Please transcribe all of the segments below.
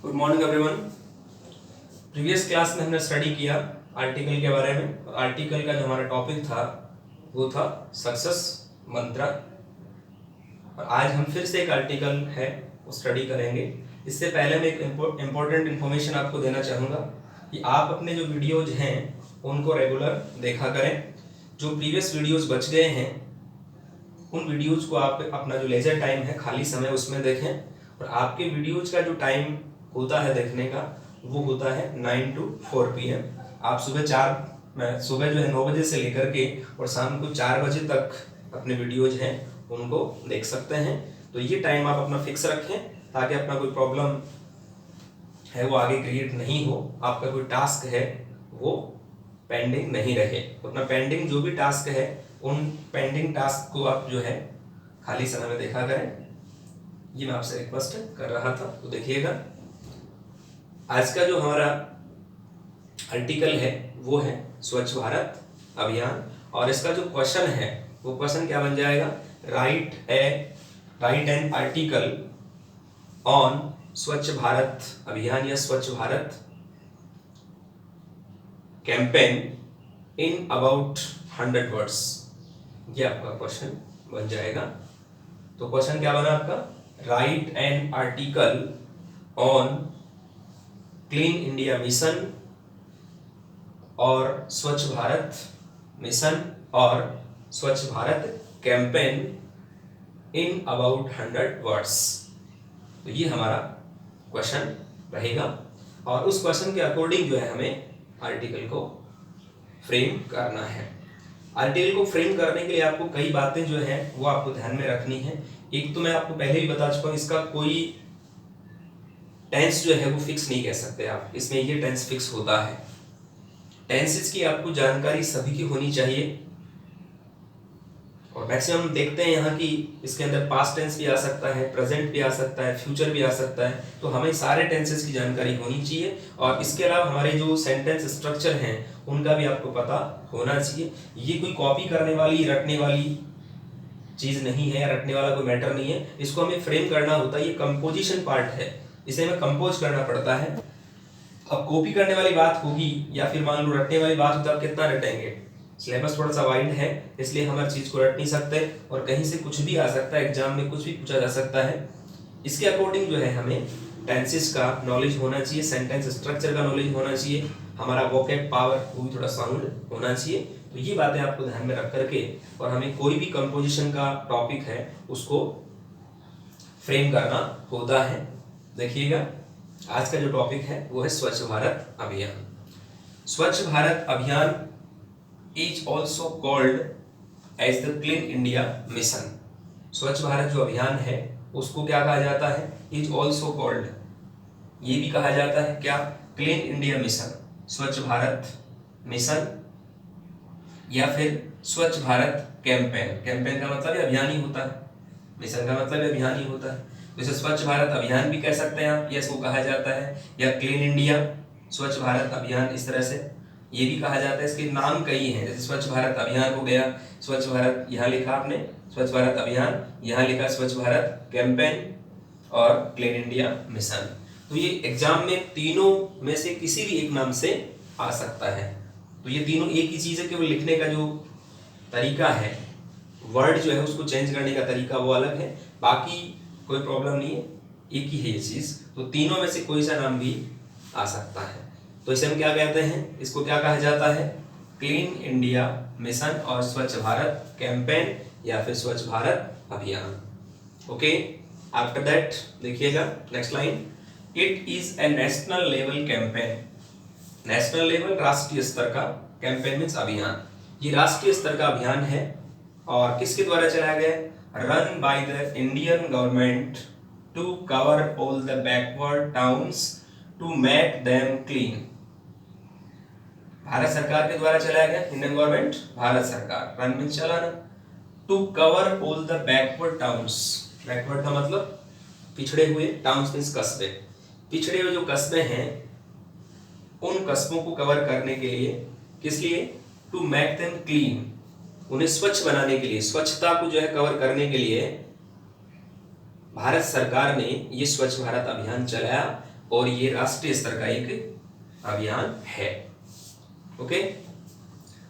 Good morning everyone. Previous class में हमने study किया आर्टिकल के बारे में। आर्टिकल का जो हमारा टॉपिक था वो था सक्सेस मंत्र। और आज हम फिर से एक आर्टिकल है वो स्टडी करेंगे। इससे पहले मैं एक इम्पोर्टेंट इन्फॉर्मेशन आपको देना चाहूँगा कि आप अपने जो वीडियोज हैं उनको रेगुलर देखा करें। जो प्रीवियस वीडियोज बच गए हैं उन वीडियोज को आप अपना जो लेजर टाइम है, खाली समय, उसमें देखें। और आपके वीडियोज का जो टाइम होता है देखने का वो होता है 9 to 4 PM। आप सुबह जो है 9 बजे से लेकर के और शाम को 4 बजे तक अपने वीडियोज हैं उनको देख सकते हैं। तो ये टाइम आप अपना फिक्स रखें ताकि अपना कोई प्रॉब्लम है वो आगे क्रिएट नहीं हो, आपका कोई टास्क है वो पेंडिंग नहीं रहे। अपना पेंडिंग जो भी टास्क है उन पेंडिंग टास्क को आप जो है खाली समय में देखा करें। ये मैं आपसे रिक्वेस्ट कर रहा था, तो देखिएगा। आज का जो हमारा आर्टिकल है वो है स्वच्छ भारत अभियान। और इसका जो क्वेश्चन है वो क्वेश्चन क्या बन जाएगा, राइट एन आर्टिकल ऑन स्वच्छ भारत अभियान या स्वच्छ Bharat campaign in about 100 words. ये आपका क्वेश्चन बन जाएगा। तो क्वेश्चन क्या बना आपका, right an article on clean India mission और स्वच्छ भारत मिशन और Swachh Bharat campaign in about 100 words. तो ये हमारा क्वेश्चन रहेगा और उस क्वेश्चन के अकॉर्डिंग जो है हमें आर्टिकल को फ्रेम करना है। आर्टिकल को फ्रेम करने के लिए आपको कई बातें जो है वो आपको ध्यान में रखनी है। एक तो मैं आपको पहले भी बता चुका हूँ, इसका कोई टेंस जो है वो फिक्स नहीं कह सकते आप। इसमें ये टेंस फिक्स होता है। टेंसेस की आपको जानकारी सभी की होनी चाहिए और मैक्सिमम देखते हैं यहाँ की इसके अंदर पास्ट टेंस भी आ सकता है, प्रेजेंट भी आ सकता है, फ्यूचर भी आ सकता है। तो हमें सारे टेंसेस की जानकारी होनी चाहिए और इसके अलावा हमारे जो सेंटेंस स्ट्रक्चर हैं उनका भी आपको पता होना चाहिए। ये कोई कॉपी करने वाली, रटने वाली चीज नहीं है, रटने वाला कोई मैटर नहीं है। इसको हमें फ्रेम करना होता है। ये कंपोजिशन पार्ट है, इसे हमें कंपोज करना पड़ता है। अब कॉपी करने वाली बात होगी या फिर मान लो रटने वाली बात हो तो आप कितना रटेंगे। सिलेबस थोड़ा सा वाइड है इसलिए हम हर चीज को रट नहीं सकते और कहीं से कुछ भी आ सकता है, एग्जाम में कुछ भी पूछा जा सकता है। इसके अकॉर्डिंग जो है हमें टेंसेस का नॉलेज होना चाहिए, सेंटेंस स्ट्रक्चर का नॉलेज होना चाहिए, हमारा वोकैब पावर वो भी थोड़ा साउंड होना चाहिए। तो ये बातें आपको ध्यान में रख करके और हमें कोई भी कंपोजिशन का टॉपिक है उसको फ्रेम करना होता है। देखिएगा, आज का जो टॉपिक है वो है स्वच्छ भारत अभियान। Swachh Bharat Abhiyan is also called as the clean India mission. Swachh Bharat जो अभियान है उसको क्या कहा जाता है, इज ऑल्सो कॉल्ड, ये भी कहा जाता है क्या, clean India mission, Swachh Bharat mission या फिर स्वच्छ भारत कैंपेन। कैंपेन का मतलब अभियान ही होता है, मिशन का मतलब अभियान ही होता है। तो इसे स्वच्छ भारत अभियान भी कह सकते हैं आप, या इसको कहा जाता है या क्लीन इंडिया स्वच्छ भारत अभियान, इस तरह से ये भी कहा जाता है। इसके नाम कई हैं, जैसे स्वच्छ भारत अभियान हो गया, स्वच्छ भारत यहाँ लिखा आपने स्वच्छ भारत अभियान, यहाँ लिखा स्वच्छ भारत कैंपेन और क्लीन इंडिया मिशन। तो ये एग्जाम में तीनों में से किसी भी एक नाम से आ सकता है। तो ये तीनों एक ही चीज है, केवल लिखने का जो तरीका है, वर्ड जो है उसको चेंज करने का तरीका वो अलग है, बाकी कोई प्रॉब्लम नहीं है, एक ही है ये चीज। तो तीनों में से कोई सा नाम भी आ सकता है। तो इसे हम क्या कहते हैं, इसको क्या कहा जाता है, क्लीन इंडिया मिशन और स्वच्छ भारत कैंपेन या फिर स्वच्छ भारत अभियान। ओके, आफ्टर दैट देखिएगा next line, it is a national level campaign. National level राष्ट्रीय स्तर का, कैंपेन मीन्स अभियान। ये राष्ट्रीय स्तर का अभियान है और किसके द्वारा चलाया गया, run by the Indian government to cover all the backward towns to make them clean. Bharat सरकार के द्वारा चलाया गया, इंडियन गवर्नमेंट, भारत सरकार, रन मीन्स चलाना, to cover all the backward towns. Backward का मतलब पिछड़े हुए, टाउन्स मीन्स कस्बे, पिछड़े हुए जो कस्बे हैं उन कस्बों को कवर करने के लिए, किस लिए, टू मेक देम क्लीन, उन्हें स्वच्छ बनाने के लिए, स्वच्छता को जो है कवर करने के लिए भारत सरकार ने ये स्वच्छ भारत अभियान चलाया और ये राष्ट्रीय स्तर का एक अभियान है। Okay,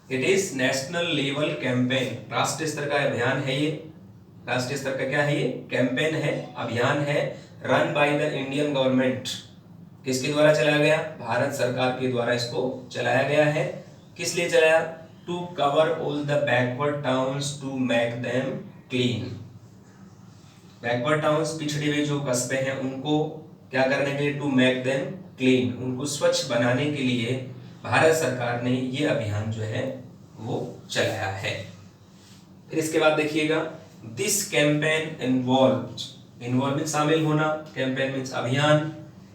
it is national level campaign, राष्ट्रीय स्तर का अभियान है ये। राष्ट्रीय स्तर का क्या है ये? कैंपेन है, अभियान है, run by the Indian government. किसके द्वारा चलाया गया? भारत सरकार के द्वारा इसको चलाया गया है। किस लिए चलाया? To cover all the backward towns to make them clean. Backward towns, पिछड़े हुए जो कस्बे हैं, उनको क्या करने के लिए? टू मेक देम क्लीन, उनको स्वच्छ बनाने के लिए भारत सरकार ने ये अभियान जो है वो चलाया है। फिर इसके बाद देखिएगा, दिस कैंपेन इन्वॉल्व शामिल होना, कैंपेन मीन्स अभियान।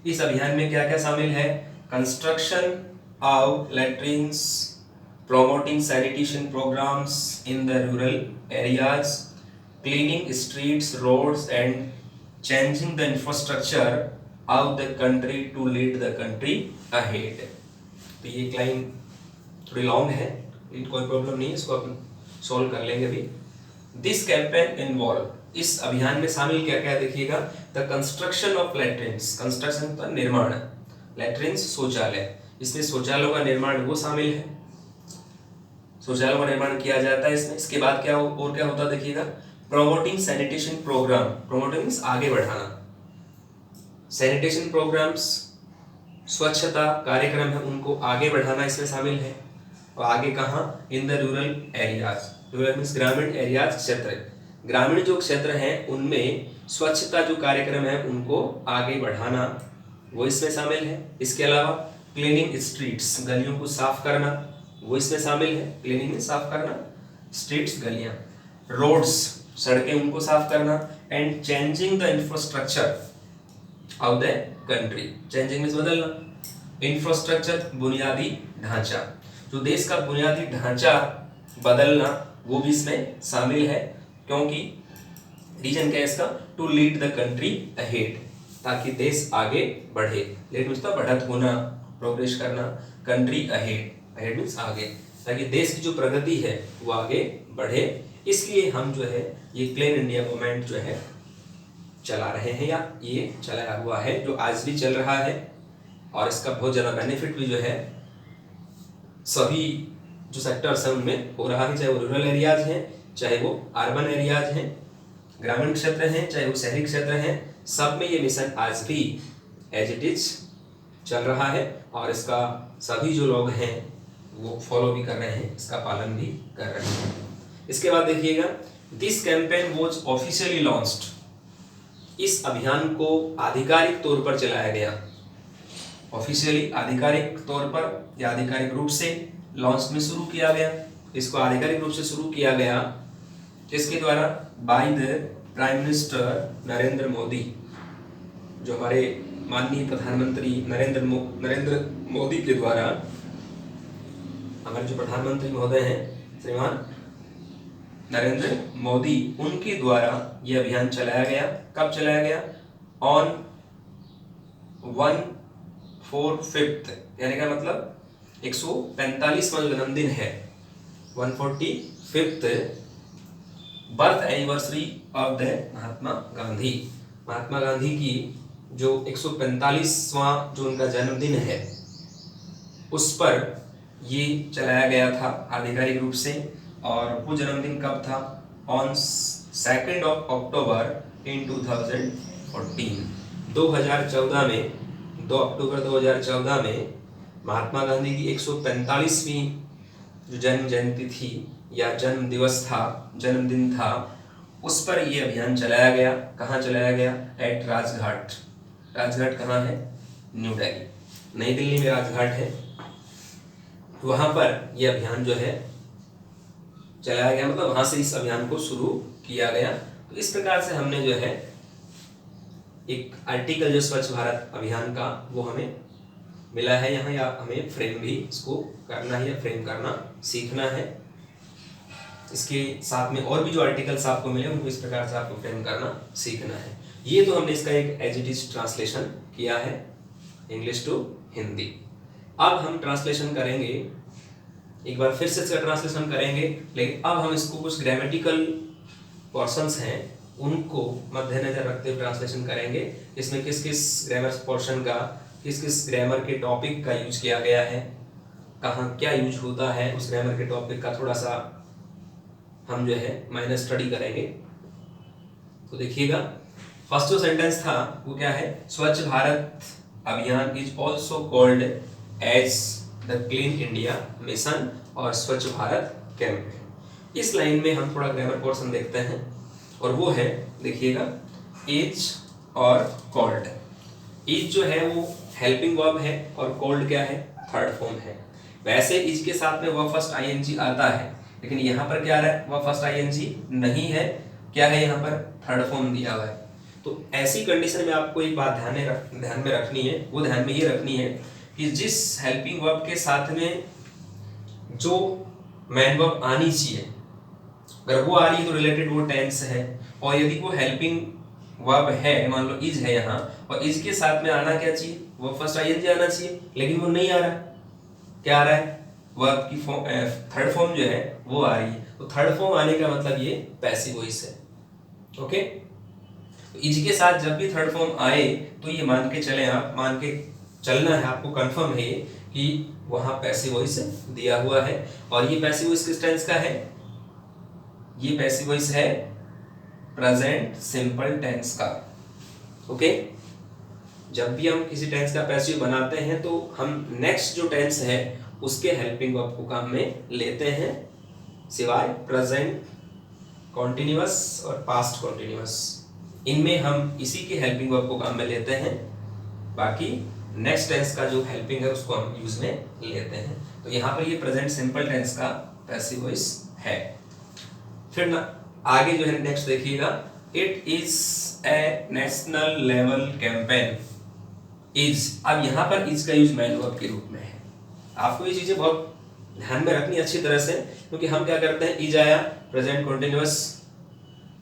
इस अभियान में क्या क्या शामिल है? Construction of latrines, promoting sanitation programs in the rural areas, cleaning streets, roads and changing the infrastructure of the country to lead the country ahead। तो ये लाइन थोड़ी लॉन्ग है, कोई प्रॉब्लम नहीं है, इसको अपन सॉल्व कर लेंगे अभी। दिस कैंपेन इन्वॉल्व, इस अभियान में शामिल क्या क्या देखिएगा? The construction of latrines, construction का निर्माण, लैट्रिन्स शौचालय, इसमें शौचालयों का निर्माण वो शामिल है, शौचालयों का निर्माण किया जाता है इसमें। इसके बाद क्या और क्या होता है देखिएगा? Promoting sanitation program, promoting means आगे बढ़ाना, सैनिटेशन प्रोग्राम्स, स्वच्छता कार्यक्रम है उनको आगे बढ़ाना इसमें शामिल है। और आगे कहाँ? In the rural areas, rural means ग्रामीण एरियाज, क्षेत्र, ग्रामीण जो क्षेत्र हैं उनमें स्वच्छता जो कार्यक्रम है उनको आगे बढ़ाना वो इसमें शामिल है। इसके अलावा क्लीनिंग स्ट्रीट्स, गलियों को साफ करना वो इसमें शामिल है, क्लीनिंग में साफ करना, स्ट्रीट्स गलियां, रोड्स सड़कें उनको साफ करना, and changing the infrastructure of the country, changing means बदलना, इंफ्रास्ट्रक्चर बुनियादी ढांचा, जो देश का बुनियादी ढांचा बदलना वो भी इसमें शामिल है। क्योंकि रीजन क्या है इसका? To lead the country ahead, ताकि देश आगे बढ़े, लीड मींस बढ़त होना, प्रोग्रेस करना, कंट्री अहेड, अहेड मींस आगे, ताकि देश की जो प्रगति है वो आगे बढ़े। इसलिए हम जो है ये क्लीन इंडिया मूवमेंट जो है चला रहे हैं, या ये चलाया हुआ है, जो आज भी चल रहा है। और इसका बहुत ज़्यादा बेनिफिट भी जो है सभी जो सेक्टर्स हैं उनमें हो रहा है, चाहे वो रूरल एरियाज हैं, चाहे वो अर्बन एरियाज हैं, ग्रामीण क्षेत्र हैं, चाहे वो शहरी क्षेत्र हैं, सब में ये मिशन आज भी एज इट इज चल रहा है। और इसका सभी जो लोग हैं वो फॉलो भी कर रहे हैं, इसका पालन भी कर रहे हैं। इसके बाद देखिएगा, this campaign was officially launched, इस अभियान को आधिकारिक तौर पर चलाया गया, ऑफिशियली आधिकारिक तौर पर या आधिकारिक रूप से लॉन्च में शुरू किया गया, इसको आधिकारिक रूप से शुरू किया गया किसके द्वारा? By the prime minister Narendra Modi, जो हमारे माननीय प्रधानमंत्री नरेंद्र मोदी के द्वारा, हमारे जो प्रधानमंत्री महोदय हैं श्रीमान नरेंद्र मोदी, उनके द्वारा यह अभियान चलाया गया। कब चलाया गया? ऑन 1/4 यानी का मतलब 145वां जन्मदिन है, 145th birth anniversary of the Mahatma Gandhi, Mahatma Gandhi की जो 145वां जो उनका जन्मदिन है उस पर ये चलाया गया था आधिकारिक रूप से। और वो जन्मदिन कब था? ऑन 2 अक्टूबर इन 2014, 2014 में, 2 अक्टूबर 2014 में महात्मा गांधी की 145वीं जो जन्म जयंती थी या जन्म दिवस था, जन्मदिन था, उस पर ये अभियान चलाया गया। कहाँ चलाया गया? एट राजघाट। राजघाट कहाँ है? न्यू दिल्ली, नई दिल्ली में राजघाट है, वहां पर यह अभियान जो है चलाया गया, मतलब वहां से इस अभियान को शुरू किया गया। तो इस प्रकार से हमने जो है एक आर्टिकल जो स्वच्छ भारत अभियान का वो हमें मिला है यहाँ, या हमें फ्रेम भी इसको करना है या फ्रेम करना सीखना है। इसके साथ में और भी जो आर्टिकल्स आपको मिले उनको इस प्रकार से आपको फ्रेम करना सीखना है। ये तो हमने इसका एक एज इट इज ट्रांसलेशन किया है इंग्लिश टू हिंदी। अब हम ट्रांसलेशन करेंगे, एक बार फिर से इसका ट्रांसलेशन करेंगे, लेकिन अब हम इसको कुछ ग्रामेटिकल पोर्शंस हैं उनको मद्देनजर रखते हुए ट्रांसलेशन करेंगे। इसमें किस किस ग्रामर पोर्शन का, किस किस ग्रामर के टॉपिक का यूज किया गया है, कहाँ क्या यूज होता है, उस ग्रामर के टॉपिक का थोड़ा सा हम जो है माइनर स्टडी करेंगे। तो देखिएगा, फर्स्ट जो सेंटेंस था वो क्या है, Swachh Bharat Abhiyan is also called as the clean India mission और स्वच्छ भारत कैंपेन। इस लाइन में हम थोड़ा ग्रामर पोर्शन देखते हैं और वो है, देखिएगा, इज और कॉल्ड। इज जो है वो हेल्पिंग वर्ब है और कॉल्ड क्या है, थर्ड फॉर्म है। वैसे इज के साथ में वर्ब फर्स्ट आईएनजी आता है, लेकिन यहाँ पर क्या आ रहा है, वर्ब फर्स्ट आईएनजी नहीं है, क्या है यहाँ पर, थर्ड फॉर्म दिया हुआ है। तो ऐसी कंडीशन में आपको एक बात ध्यान में रखनी है, वो ध्यान में ये रखनी है कि जिस हेल्पिंग वर्ब के साथ में जो मेन वर्ब आनी चाहिए, अगर वो आ रही है तो रिलेटेड वो टेंस है। और यदि वो हेल्पिंग वर्ब है, मान लो इज है यहाँ, और इज के साथ में आना क्या चाहिए, वो फर्स्ट आईएनजी आना चाहिए, लेकिन वो नहीं आ रहा है। क्या आ रहा है, वर्ब की थर्ड फॉर्म जो है वो आ रही है। तो थर्ड फॉर्म आने का मतलब ये पैसिव वॉइस है। ओके, तो इज के साथ जब भी थर्ड फॉर्म आए तो ये मान के चले, आप मान के चलना है, आपको कंफर्म है ये कि वहां पैसिव वॉइस दिया हुआ है। और ये पैसिव वॉइस किस टेंस का है, ये पैसिव वॉइस है प्रेजेंट सिंपल टेंस का। ओके, जब भी हम किसी टेंस का पैसिव बनाते हैं तो हम नेक्स्ट जो टेंस है उसके हेल्पिंग वर्ब को काम में लेते हैं, सिवाय प्रेजेंट कॉन्टिन्यूअस और पास्ट कॉन्टिन्यूअस, इनमें हम इसी के हेल्पिंग वर्ब को काम में लेते हैं। बाकी नेक्स्ट टेंस का जो हेल्पिंग है उसको हम यूज में लेते हैं। तो यहाँ पर ये प्रेजेंट सिंपल टेंस का पैसिव वॉइस है। फिर ना आगे जो है नेक्स्ट देखिएगा, it is a national level campaign. Is, अब यहाँ पर इज का यूज मैन वर्ब के रूप में है। आपको ये चीजें बहुत ध्यान में रखनी अच्छी तरह से, क्योंकि हम क्या करते हैं, इज आया प्रेजेंट कॉन्टिन्यूअस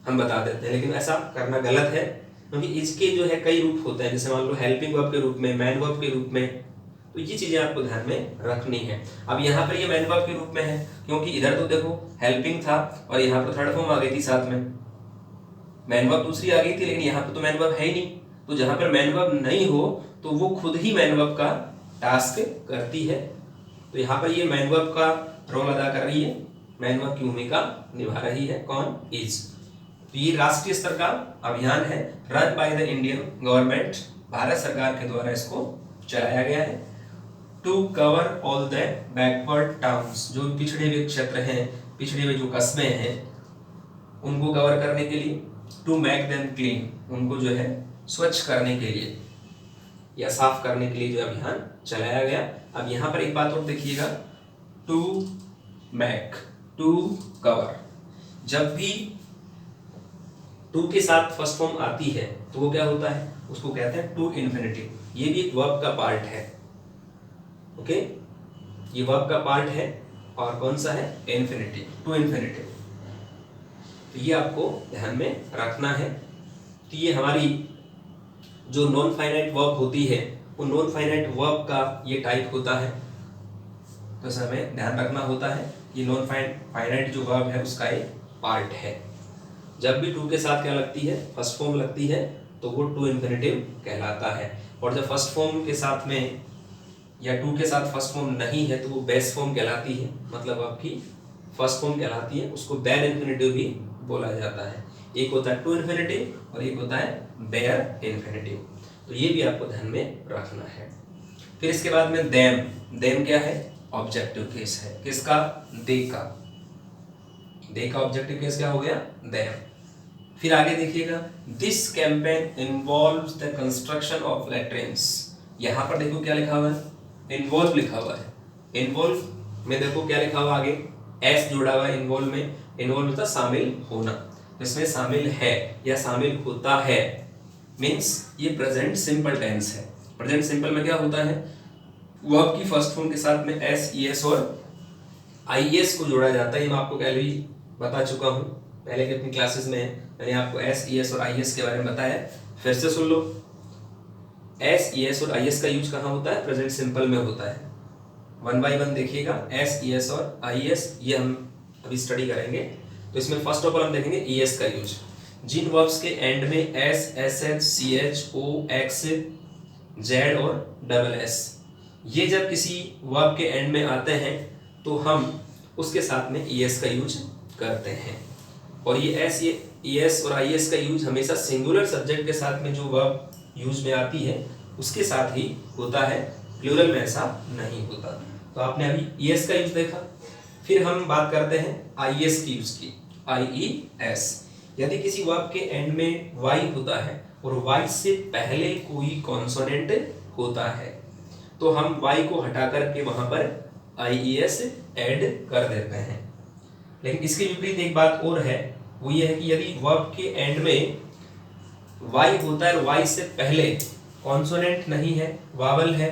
हम बता देते हैं, लेकिन ऐसा करना गलत है, क्योंकि इसके जो है कई रूप होते हैं, जैसे मान लो हेल्पिंग वर्ब के रूप में, मैन वर्ब के रूप में। तो ये चीजें आपको ध्यान में रखनी है। अब यहाँ पर ये मैन वर्ब के रूप में है, क्योंकि इधर तो देखो हेल्पिंग था और यहाँ पर थर्ड फॉर्म आ गई थी, साथ में मैन वर्ब दूसरी आ गई थी, लेकिन यहाँ पर तो मैन वर्ब है ही नहीं। तो जहां पर मैन वर्ब नहीं हो तो वो खुद ही मैन वर्ब का टास्क करती है। तो यहाँ पर ये मैन वर्ब का रोल अदा कर रही है, मैन वर्ब की भूमिका निभा रही है, कौन, इज। तो ये राष्ट्रीय स्तर का अभियान है, run by the Indian government, Bharat सरकार के द्वारा इसको चलाया गया है। To cover all the backward towns, जो पिछड़े हुए क्षेत्र हैं, पिछड़े हुए जो कस्बे हैं, उनको कवर करने के लिए। टू मेक देम क्लीन, उनको जो है स्वच्छ करने के लिए या साफ करने के लिए जो अभियान चलाया गया। अब यहाँ पर एक बात और देखिएगा, टू मैक, टू कवर, जब भी टू के साथ फर्स्ट फॉर्म आती है तो वो क्या होता है, उसको कहते हैं टू इन्फिनिटिव। ये भी एक वर्ब का पार्ट है। ओके, ये वर्ब का पार्ट है और कौन सा है, इन्फिनिटिव, टू इन्फिनिटिव। तो ये आपको ध्यान में रखना है। तो ये हमारी जो नॉन फाइनाइट वर्ब होती है, वो नॉन फाइनाइट वर्ब का ये टाइप होता है, तो इसे हमें ध्यान रखना होता है। ये नॉन फाइनाइट जो वर्ब है उसका एक पार्ट है। जब भी टू के साथ क्या लगती है, फर्स्ट फॉर्म लगती है, तो वो टू इन्फिनिटिव कहलाता है। और जब फर्स्ट फॉर्म के साथ में या टू के साथ फर्स्ट फॉर्म नहीं है तो वो बेस फॉर्म कहलाती है, मतलब आपकी फर्स्ट फॉर्म कहलाती है, उसको बेयर इन्फिनिटिव भी बोला जाता है। एक होता है टू इन्फिनिटिव और एक होता है बेयर इन्फिनिटिव। तो ये भी आपको ध्यान में रखना है। फिर इसके बाद में देम, देम क्या है, ऑब्जेक्टिव केस है, किसका, दे का। दे का ऑब्जेक्टिव केस क्या हो गया, देम। फिर आगे देखिएगा, this campaign involves the construction of latrines. यहाँ पर देखो क्या लिखा हुआ है, इन्वॉल्व लिखा हुआ है। इन्वॉल्व में देखो क्या लिखा हुआ, आगे एस जुड़ा हुआ है इन्वॉल्व में। इन्वॉल्व होता शामिल होना, इसमें शामिल है या शामिल होता है, मीन्स ये प्रेजेंट सिंपल टेंस है। प्रेजेंट सिंपल में क्या होता है, वर्ब की फर्स्ट फॉर्म के साथ में एस, ई एस और आई एस को जोड़ा जाता है। ये मैं आपको पहले ही बता चुका हूँ, पहले की अपनी क्लासेस में मैंने आपको एस, ई एस और आई एस के बारे में बताया, फिर से सुन लो। एस, ई एस और आई एस का यूज कहाँ होता है, प्रेजेंट सिंपल में होता है। वन बाय वन देखिएगा, एस, ई एस और आई एस, ये हम अभी स्टडी करेंगे। तो इसमें फर्स्ट ऑफ ऑल हम देखेंगे ई एस का यूज। जिन वर्ब्स के एंड में S, S H, C H, O, X, Z और डबल एस, ये जब किसी वर्ब के एंड में आते हैं तो हम उसके साथ में ईएस का यूज करते हैं। और ये एस, ये ईएस और आईएस का यूज हमेशा सिंगुलर सब्जेक्ट के साथ में जो वर्ब यूज में आती है उसके साथ ही होता है, प्लूरल में ऐसा नहीं होता। तो आपने अभी ईएस का यूज देखा। फिर हम बात करते हैं आईएस की यूज की, आईईएस। यदि किसी वर्ब के एंड में वाई होता है और वाई से पहले कोई कॉन्सोनेंट होता है तो हम वाई को हटा करके वहां पर आईईएस ऐड कर देते हैं। लेकिन इसके विपरीत एक बात और है, वो ये है कि यदि वर्ब के एंड में वाई होता है और वाई से पहले कॉन्सोनेंट नहीं है, वावल है,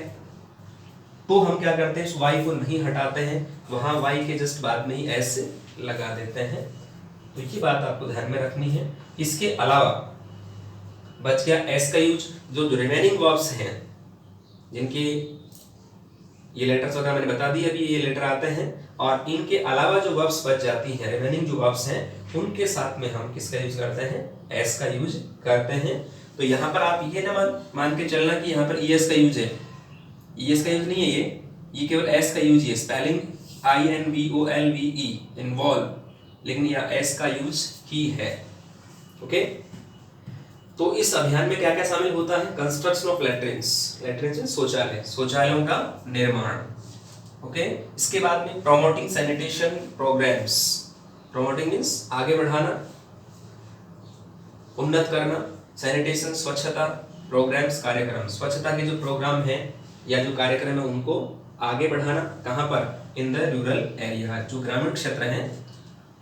तो हम क्या करते हैं, उस वाई को नहीं हटाते हैं, वहां वाई के जस्ट बाद में ही एस लगा देते हैं। तो ये बात आपको ध्यान में रखनी है। इसके अलावा बच गया एस का यूज। जो रिमेनिंग वर्ब्स हैं जिनके ये लेटर्स वगैरह मैंने बता दिया, अभी ये लेटर आते हैं, और इनके अलावा जो वर्ब्स बच जाती हैं, रिमेनिंग जो वर्ब्स हैं, उनके साथ में हम किसका यूज करते हैं, एस का यूज करते हैं। तो यहाँ पर आप ये ना मान के चलना कि यहाँ पर ईएस का यूज है, ईएस का यूज नहीं है, ये केवल एस का यूज है। स्पेलिंग INVOLVE, इन्वॉल्व, लेकिन यह एस का यूज ही है। ओके, तो इस अभियान में क्या क्या शामिल होता है, कंस्ट्रक्शन ऑफ लैट्रिन्स, लैट्रिन्स शौचालय, शौचालयों का निर्माण। ओके, इसके बाद में promoting sanitation programs, promoting means आगे बढ़ाना, उन्नत करना, सैनिटेशन स्वच्छता प्रोग्राम्स कार्यक्रम, स्वच्छता के जो प्रोग्राम हैं या जो कार्यक्रम है उनको आगे बढ़ाना, कहां पर, इन द रूरल एरिया, जो ग्रामीण क्षेत्र हैं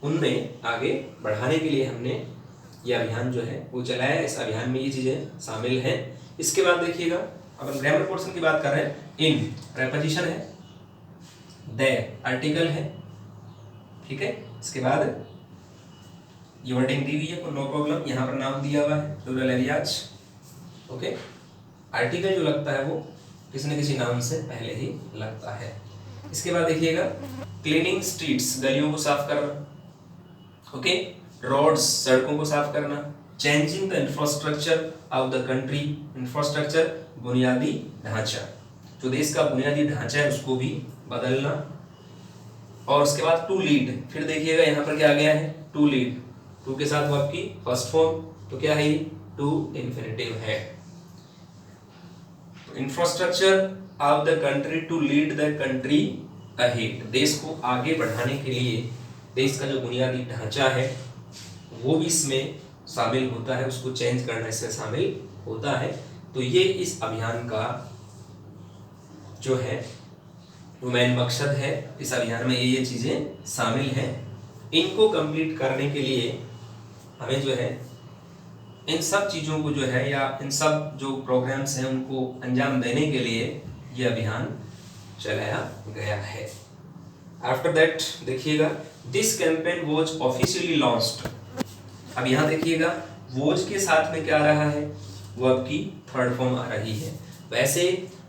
उनमें आगे बढ़ाने के लिए हमने ये अभियान जो है वो चलाया है। इस अभियान में ये चीजें शामिल हैं। इसके बाद देखिएगा, अब हम ग्रामर पोर्शन की बात कर रहे हैं। इन प्रेपोजिशन है, दे आर्टिकल है, ठीक है। इसके बाद ये वर्डिंग दी हुई है, नो प्रॉब्लम, यहाँ पर नाम दिया हुआ है रूरल एरियाज। ओके, आर्टिकल जो लगता है वो किसी न किसी नाम से पहले ही लगता है। इसके बाद देखिएगा, क्लीनिंग स्ट्रीट्स, गलियों को साफ करना, ओके, रोड्स, सड़कों को साफ करना, changing the infrastructure of the country, infrastructure बुनियादी ढांचा, जो देश का बुनियादी ढांचा है उसको भी बदलना। और उसके बाद टू लीड, फिर देखिएगा यहाँ पर क्या आ गया है, टू लीड, टू के साथ वर्ब की फर्स्ट फॉर्म, तो क्या है ये, टू इंफिनिटिव है। Infrastructure of the country to lead the country ahead, देश को आगे बढ़ाने के लिए देश का जो बुनियादी ढांचा है वो भी इसमें शामिल होता है, उसको चेंज करना इसमें शामिल होता है। तो ये इस अभियान का जो है वो मेन मकसद है। इस अभियान में ये चीजें शामिल हैं। इनको कंप्लीट करने के लिए हमें जो है इन सब चीज़ों को जो है या इन सब जो प्रोग्राम्स हैं उनको अंजाम देने के लिए ये अभियान चलाया गया है। आफ्टर दैट देखिएगा, this campaign was officially launched. अब यहाँ देखिएगा, वॉज के साथ में क्या आ रहा है, वर्ब की थर्ड फॉर्म आ रही है। वैसे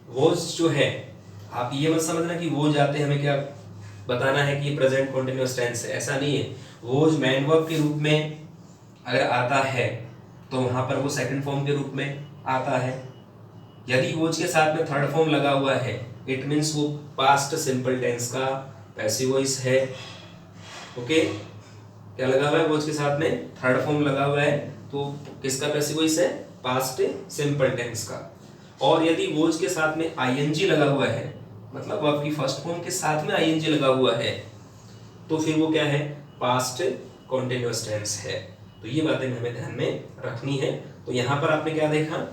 वॉज जो है, आप ये मत समझना कि वॉज आते हमें क्या बताना है कि ये प्रेजेंट कॉन्टिन्यूअस टेंस है, ऐसा नहीं है। वॉज मैन वर्ब के रूप में अगर आता है तो वहां पर वो सेकंड फॉर्म के रूप में आता है। यदि वॉज के साथ में थर्ड फॉर्म लगा हुआ है, इट मींस वो पास्ट सिंपल टेंस का पैसिव वॉइस है। ओके, क्या लगा हुआ है, वॉज के साथ में थर्ड फॉर्म लगा हुआ है, तो किसका पैसिव वॉइस है, पास्ट सिंपल टेंस का। और यदि वॉज के साथ में आईएनजी लगा हुआ है, मतलब वर्ब की फर्स्ट फॉर्म के साथ में आईएनजी लगा हुआ है, तो फिर वो क्या है, पास्ट कॉन्टिन्यूअस टेंस है। तो ये बातें हमें ध्यान में रखनी है। तो यहाँ पर आपने क्या देखा,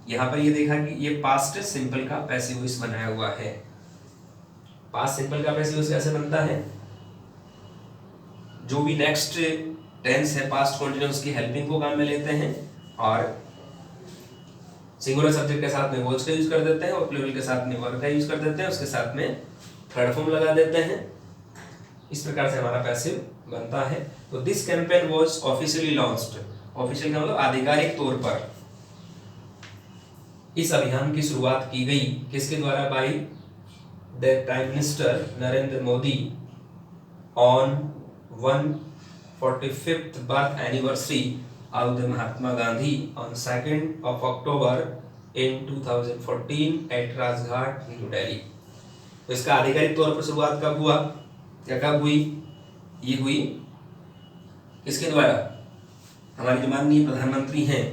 यहाँ पर ये देखा कि ये पास्ट सिंपल का पैसिव वॉइस बनाया हुआ है। पास्ट सिंपल का पैसिव वॉइस कैसे बनता है, जो भी नेक्स्ट टेंस है पास्ट कॉन्टिन्यूअस की हेल्पिंग को काम में लेते हैं और सिंगुलर सब्जेक्ट के साथ में वॉज का यूज कर देते हैं और प्लूरल के साथ में वर्ब का यूज कर देते हैं, उसके साथ में थर्ड फॉर्म लगा देते हैं। इस प्रकार से हमारा पैसिव बनता है। तो this campaign was officially launched, official का मतलब आधिकारिक तौर पर इस अभियान की शुरुआत की गई किसके द्वारा, by the prime minister Narendra Modi on 145th birth anniversary of the Mahatma Gandhi on 2nd of October in 2014 at Rajghat, new Delhi. तो इसका आधिकारिक तौर पर शुरुआत कब हुआ या कब हुई? ये हुई किसके द्वारा? हमारे जो माननीय प्रधानमंत्री हैं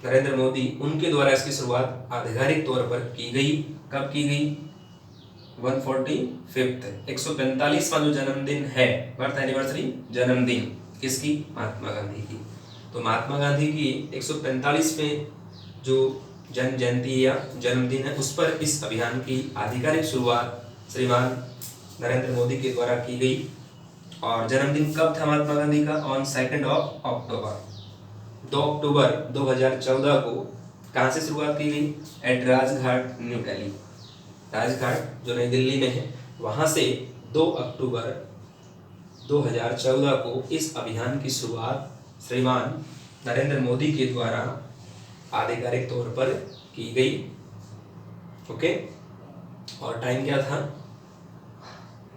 नरेंद्र मोदी, उनके द्वारा इसकी शुरुआत आधिकारिक तौर पर की गई। कब की गई? 145वां 145वां जो जन्मदिन है, बर्थ एनिवर्सरी, जन्मदिन किसकी? महात्मा गांधी की। तो महात्मा गांधी की 145वें जो जन्म जयंती या जन्मदिन है, उस पर इस अभियान की आधिकारिक शुरुआत श्रीमान नरेंद्र मोदी के द्वारा की गई। और जन्मदिन कब था महात्मा गांधी का? ऑन 2 अक्टूबर, 2 अक्टूबर 2014 को कहाँ से शुरुआत की गई? At Rajghat, new Delhi. राजघाट जो नई दिल्ली में है, वहाँ से 2 अक्टूबर 2014 को इस अभियान की शुरुआत श्रीमान नरेंद्र मोदी के द्वारा आधिकारिक तौर पर की गई। ओके, और टाइम क्या था?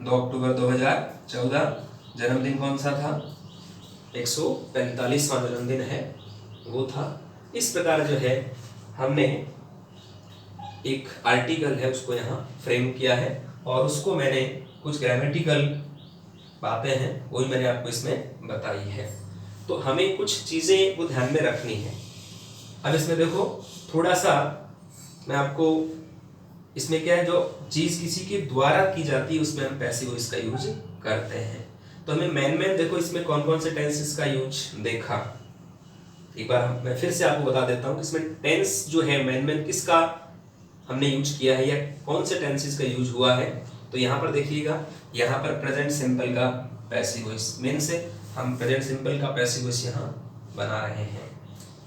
2 अक्टूबर 2014। जन्मदिन कौन सा था? 145वां जन्मदिन है, वो था। इस प्रकार जो है हमने एक आर्टिकल है उसको यहाँ फ्रेम किया है, और उसको मैंने कुछ ग्रामेटिकल बातें हैं वही मैंने आपको इसमें बताई है। तो हमें कुछ चीज़ें वो ध्यान में रखनी है। अब इसमें देखो थोड़ा सा मैं आपको, इसमें क्या है, जो चीज़ किसी के द्वारा की जाती है उसमें हम पैसिव वॉइस का यूज करते हैं। तो हमें मेन देखो इसमें कौन कौन से टेंसेस का यूज देखा, एक बार मैं फिर से आपको बता देता हूँ। इसमें टेंस जो है मेन किसका हमने यूज किया है या कौन से टेंसेस का यूज हुआ है। तो यहाँ पर देखिएगा, यहाँ पर प्रेजेंट सिंपल का पैसिव वॉइस, मेन से हम प्रेजेंट सिंपल का पैसिव वॉइस यहाँ बना रहे हैं।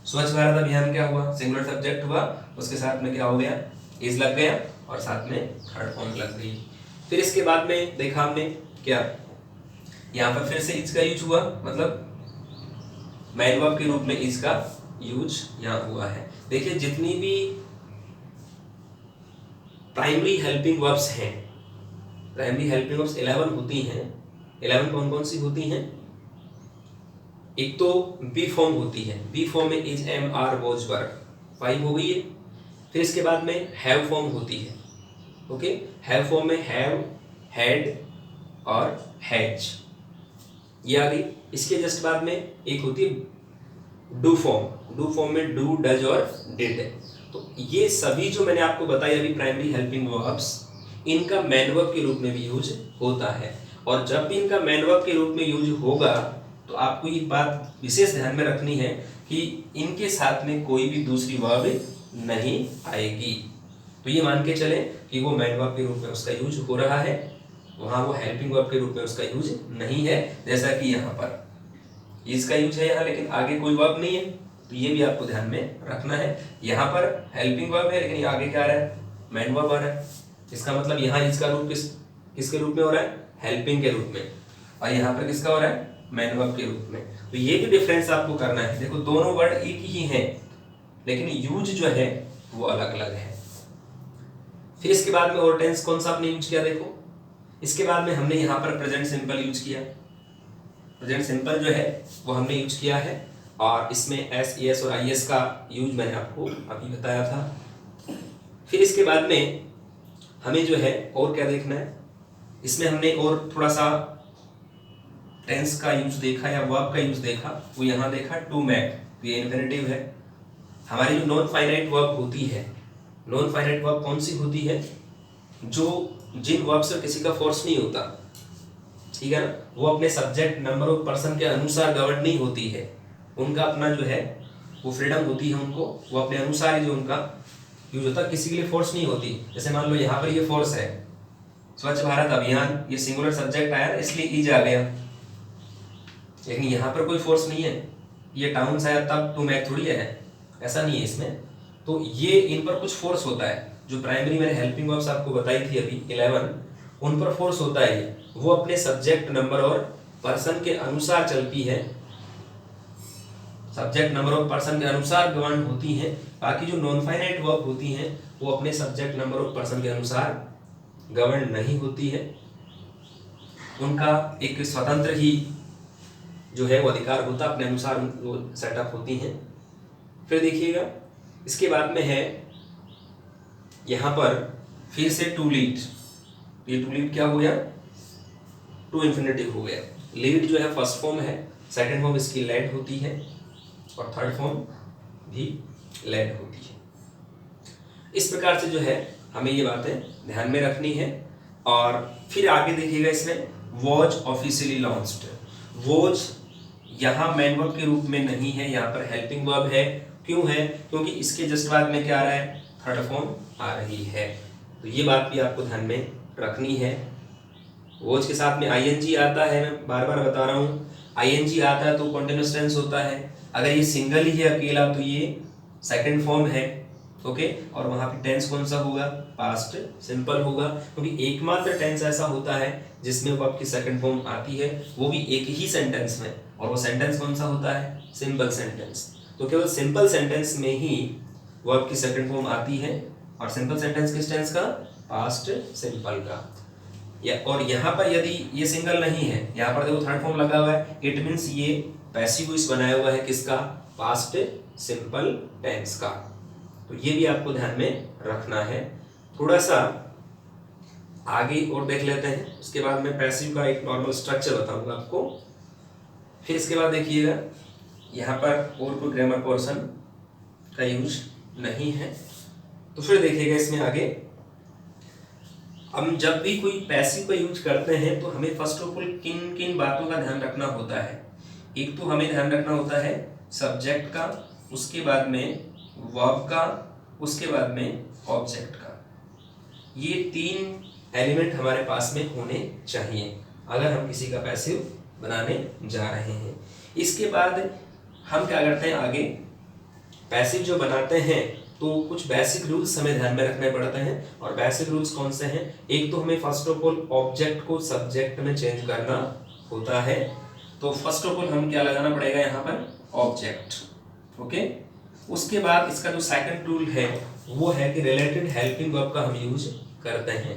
स्वच्छ भारत अभियान क्या हुआ? सिंगुलर सब्जेक्ट हुआ, उसके साथ में क्या हो गया? इज लग गया और साथ में थर्ड फॉर्म लग गई। फिर इसके बाद में देखा हमने क्या, यहाँ पर फिर से इज का यूज हुआ, मतलब मैन वर्ब के रूप में इज का यूज यहाँ हुआ है। देखिए जितनी भी प्राइमरी हेल्पिंग वर्ब्स हैं, प्राइमरी हेल्पिंग वर्ब्स 11 होती हैं। 11 कौन कौन सी होती हैं? एक तो बी फॉर्म होती है, बी फॉर्म में इज, एम, आर, वॉज, वर, 5 हो गई है। फिर इसके बाद में हैव फॉर्म होती है। ओके, हैव फॉर्म में हैव, हैड और हैज, ये आ गई। इसके जस्ट बाद में एक होती है डू फॉर्म, डू फॉर्म में डू, डज और डिड है। तो ये सभी जो मैंने आपको बताया अभी प्राइमरी हेल्पिंग वर्ब्स, इनका मैन वर्ब के रूप में भी यूज होता है। और जब भी इनका मैन वर्ब के रूप में यूज होगा तो आपको ये बात विशेष ध्यान में रखनी है कि इनके साथ में कोई भी दूसरी वर्ब नहीं आएगी। तो ये मान के चले कि वो मैन वर्ब के रूप में उसका यूज हो रहा है, वहाँ वो हेल्पिंग वर्ब के रूप में उसका यूज नहीं है। जैसा कि यहाँ पर इसका यूज है यहाँ, लेकिन आगे कोई वर्ब नहीं है, तो ये भी आपको ध्यान में रखना है। यहाँ पर हेल्पिंग वर्ब है लेकिन आगे क्या आ रहा है? मैन वर्ब आ रहा है। इसका मतलब यहाँ इसका रूप किसके रूप में हो रहा है? हेल्पिंग के रूप में। और यहाँ पर किसका हो रहा है? मैन वर्ब के रूप में। तो ये भी डिफरेंस आपको करना है। देखो दोनों वर्ड एक ही हैं लेकिन यूज जो है वो अलग अलग है। फिर इसके बाद में और टेंस कौन सा आपने यूज किया? देखो इसके बाद में हमने यहाँ पर प्रेजेंट सिंपल यूज किया। प्रेजेंट सिंपल जो है वो हमने यूज किया है, और इसमें एस, एस और आई एस का यूज मैंने आपको अभी बताया था। फिर इसके बाद में हमें जो है और क्या देखना है, इसमें हमने और थोड़ा सा टेंस का यूज देखा या वर्ब का यूज देखा। वो यहाँ देखा टू मेक, ये इन्फिनेटिव है। हमारी जो नॉन फाइनाइट वर्ब होती है, नॉन फाइनाइट वर्ब कौन सी होती है? जो जिन वर्ब से किसी का फोर्स नहीं होता, ठीक है ना, वो अपने सब्जेक्ट, नंबर और पर्सन के अनुसार गवर्न नहीं होती है। उनका अपना जो है वो फ्रीडम होती है उनको, वो अपने अनुसार ही जो उनका यूज होता है, किसी के लिए फोर्स नहीं होती। जैसे मान लो यहाँ पर ये फोर्स है, स्वच्छ भारत अभियान, ये सिंगुलर सब्जेक्ट आया इसलिए ईज आ गया, लेकिन यहाँ पर कोई फोर्स नहीं है। ये टाउन आया तब टू मैक थोड़ी है, ऐसा नहीं है इसमें। तो ये इन पर कुछ फोर्स होता है। जो प्राइमरी मैंने हेल्पिंग वर्ब्स आपको बताई थी अभी 11, उन पर फोर्स होता है। ये वो अपने सब्जेक्ट, नंबर और पर्सन के अनुसार चलती है, सब्जेक्ट, नंबर और पर्सन के अनुसार गवर्न होती हैं। बाकी जो नॉन फाइनाइट वर्ब होती हैं वो अपने सब्जेक्ट, नंबर और पर्सन के अनुसार गवर्न नहीं होती है। उनका एक स्वतंत्र ही जो है वो अधिकार होता, अपने अनुसार वो सेटअप होती हैं। फिर देखिएगा इसके बाद में है यहाँ पर फिर से टू लीड, ये टू लीड क्या हो गया, टू इन्फिनेटिव हो गया। लीड जो है फर्स्ट फॉर्म है, सेकंड फॉर्म इसकी लेड होती है और थर्ड फॉर्म भी लेड होती है। इस प्रकार से जो है हमें ये बातें ध्यान में रखनी है। और फिर आगे देखिएगा इसमें वॉज ऑफिशियली लॉन्च्ड। वॉज यहाँ मेन वर्ब के रूप में नहीं है, यहाँ पर हेल्पिंग वर्ब है। क्यों है? क्योंकि इसके जस्ट बाद में क्या आ रहा है, थर्ड फॉर्म आ रही है। तो ये बात भी आपको ध्यान में रखनी है। वॉज के साथ में आईएनजी आता है, मैं बार बार बता रहा हूँ, आईएनजी आता है तो कॉन्टिन्यूअस टेंस होता है। अगर ये सिंगल ही है अकेला तो ये सेकंड फॉर्म है, ओके। और वहाँ पे टेंस कौन सा होगा, पास्ट सिंपल होगा, क्योंकि एकमात्र टेंस ऐसा होता है जिसमें वर्ब की सेकंड फॉर्म आती है, वो भी एक ही सेंटेंस में, और वो सेंटेंस कौन सा होता है, सिंपल सेंटेंस। तो केवल सिंपल सेंटेंस में ही वर्ब की सेकंड फॉर्म आती है, और सिंपल सेंटेंस किस टेंस का, पास्ट सिंपल का। और यहाँ पर यदि ये सिंगल नहीं है, यहाँ पर देखो थर्ड फॉर्म लगा हुआ है, इट मीन्स ये पैसिव वॉइस बनाया हुआ है किसका, पास्ट सिंपल टेंस का। तो ये भी आपको ध्यान में रखना है। थोड़ा सा आगे और देख लेते हैं, उसके बाद मैं पैसिव का एक नॉर्मल स्ट्रक्चर बताऊंगा आपको। फिर इसके बाद देखिएगा यहाँ पर और कोई ग्रामर पोर्शन का यूज नहीं है। तो फिर देखिएगा इसमें आगे हम जब भी कोई पैसिव का यूज करते हैं तो हमें फर्स्ट ऑफ ऑल किन किन बातों का ध्यान रखना होता है। एक तो हमें ध्यान रखना होता है सब्जेक्ट का, उसके बाद में वर्ब का, उसके बाद में ऑब्जेक्ट का। ये तीन एलिमेंट हमारे पास में होने चाहिए अगर हम किसी का पैसिव बनाने जा रहे हैं। इसके बाद हम क्या करते हैं, आगे पैसिव जो बनाते हैं तो कुछ बेसिक रूल्स हमें ध्यान में रखने पड़ते हैं। और बेसिक रूल्स कौन से हैं, एक तो हमें फर्स्ट ऑफ ऑल ऑब्जेक्ट को सब्जेक्ट में चेंज करना होता है। तो फर्स्ट ऑफ ऑल हम क्या लगाना पड़ेगा यहाँ पर, ऑब्जेक्ट, ओके। उसके बाद इसका जो सेकंड रूल है वो है कि रिलेटेड हेल्पिंग वर्ब का हम यूज करते हैं।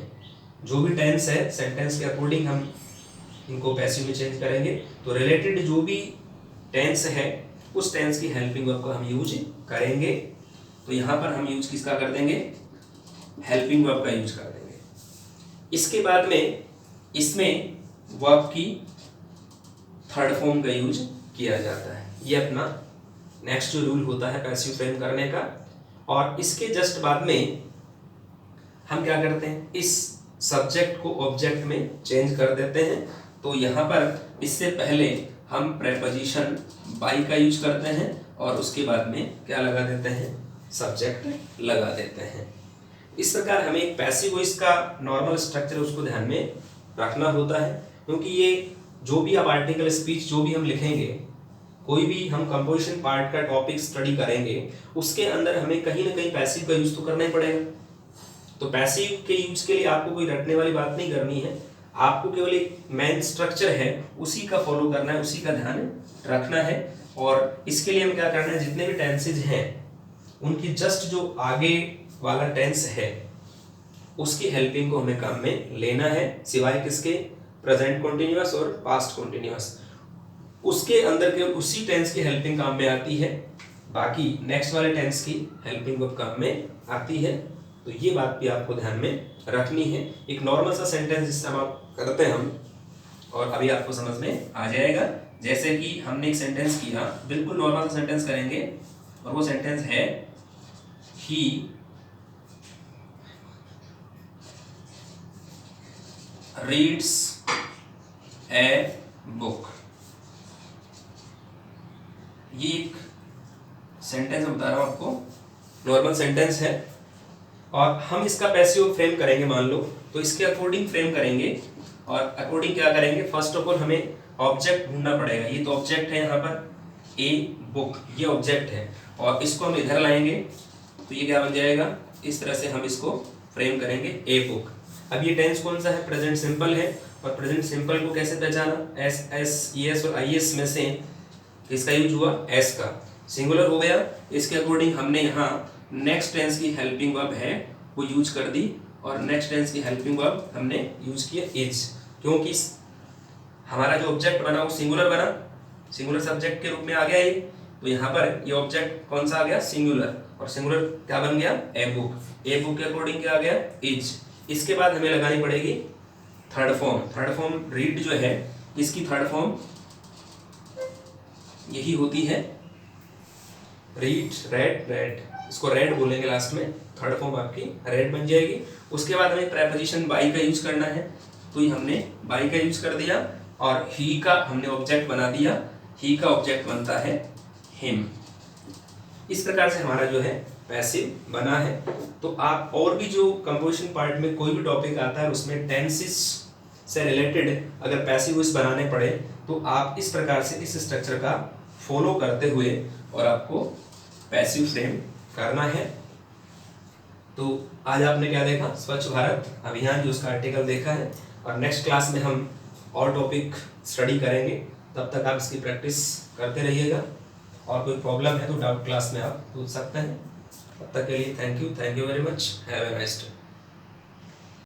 जो भी टेंस है सेंटेंस के अकॉर्डिंग हम इनको पैसिव में चेंज करेंगे। तो रिलेटेड जो भी टेंस है उस टेंस की हेल्पिंग वर्ब का हम यूज करेंगे। तो यहाँ पर हम यूज किसका कर देंगे, हेल्पिंग वर्ब का यूज कर देंगे। इसके बाद में इसमें वर्ब की थर्ड फॉर्म का यूज किया जाता है। ये अपना नेक्स्ट जो रूल होता है पैसिव फ्रेम करने का। और इसके जस्ट बाद में हम क्या करते हैं, इस सब्जेक्ट को ऑब्जेक्ट में चेंज कर देते हैं। तो यहाँ पर इससे पहले हम प्रेपोजिशन बाई का यूज करते हैं और उसके बाद में क्या लगा देते हैं, सब्जेक्ट लगा देते हैं। इस प्रकार हमें एक पैसिव वॉइस का नॉर्मल स्ट्रक्चर उसको ध्यान में रखना होता है। क्योंकि ये जो भी आप आर्टिकल स्पीच जो भी हम लिखेंगे, कोई भी हम कंपोजिशन पार्ट का टॉपिक स्टडी करेंगे, उसके अंदर हमें कहीं ना कहीं पैसिव का यूज तो करना ही पड़ेगा। तो पैसिव के यूज के लिए आपको कोई रटने वाली बात नहीं करनी है, आपको केवल एक मेन स्ट्रक्चर है उसी का फॉलो करना है, उसी का ध्यान रखना है। और इसके लिए हमें क्या करना है, जितने भी टेंसेज हैं उनकी जस्ट जो आगे वाला टेंस है उसकी हेल्पिंग को हमें काम में लेना है, सिवाय किसके, प्रेजेंट कॉन्टिन्यूअस और पास्ट कॉन्टिन्यूअस। उसके अंदर के उसी टेंस की हेल्पिंग काम में आती है, बाकी नेक्स्ट वाले टेंस की हेल्पिंग वर्ब काम में आती है। तो ये बात भी आपको ध्यान में रखनी है। एक नॉर्मल सा सेंटेंस जिससे हम आप करते हैं हम, और अभी आपको समझ में आ जाएगा। जैसे कि हमने एक सेंटेंस किया, बिल्कुल नॉर्मल सा सेंटेंस करेंगे, और वो सेंटेंस है ही रीड्स ए बुक। ये एक सेंटेंस मैं बता रहा हूं आपको, नॉर्मल सेंटेंस है, और हम इसका पैसिव फ्रेम करेंगे मान लो, तो इसके अकॉर्डिंग फ्रेम करेंगे। और अकॉर्डिंग क्या करेंगे, फर्स्ट ऑफ ऑल हमें ऑब्जेक्ट ढूंढना पड़ेगा। ये तो ऑब्जेक्ट है, यहाँ पर ए बुक ये ऑब्जेक्ट है, और इसको हम इधर लाएंगे तो ये क्या बन जाएगा, इस तरह से हम इसको फ्रेम करेंगे, ए बुक। अब ये टेंस कौन सा है, प्रेजेंट सिंपल है, और प्रेजेंट सिंपल को कैसे पहचाना, एस एस ई एस और आई एस में से इसका यूज हुआ एस का, सिंगुलर हो गया। इसके अकॉर्डिंग हमने यहाँ नेक्स्ट टेंस की हेल्पिंग वर्ब है वो यूज कर दी, और नेक्स्ट टेंस की हेल्पिंग वर्ब हमने यूज किया इज, क्योंकि हमारा जो ऑब्जेक्ट बना वो सिंगुलर बना, सिंगुलर सब्जेक्ट के रूप में आ गया ये। तो यहाँ पर ये ऑब्जेक्ट कौन सा आ गया, सिंगुलर, और सिंगुलर क्या बन गया, ए बुक। ए बुक के अकॉर्डिंग क्या आ गया, इज। इसके बाद हमें लगानी पड़ेगी third form. Third form read जो है, इसकी थर्ड फॉर्म यही होती है, रीड, रेड, रेड, इसको रेड बोलेंगे लास्ट में, थर्ड फॉर्म आपकी रेड बन जाएगी। उसके बाद हमें प्रेपोजिशन बाई का यूज करना है, तो ये हमने बाई का यूज कर दिया, और ही का हमने ऑब्जेक्ट बना दिया, ही का ऑब्जेक्ट बनता है हिम। इस प्रकार से हमारा जो है पैसिव बना है। तो आप और भी जो कंपोजिशन पार्ट में कोई भी टॉपिक आता है उसमें टेंसेस से रिलेटेड अगर पैसिव वॉइस बनाने पड़े तो आप इस प्रकार से इस स्ट्रक्चर का फॉलो करते हुए और आपको पैसिव फ्रेम करना है। तो आज आपने क्या देखा, स्वच्छ भारत अभियान, जो उसका आर्टिकल देखा है, और नेक्स्ट क्लास में हम और टॉपिक स्टडी करेंगे। तब तक आप इसकी प्रैक्टिस करते रहिएगा, और कोई प्रॉब्लम है तो डाउट क्लास में आप पूछ सकते हैं। तब तक के लिए thank you very much, have a nice day.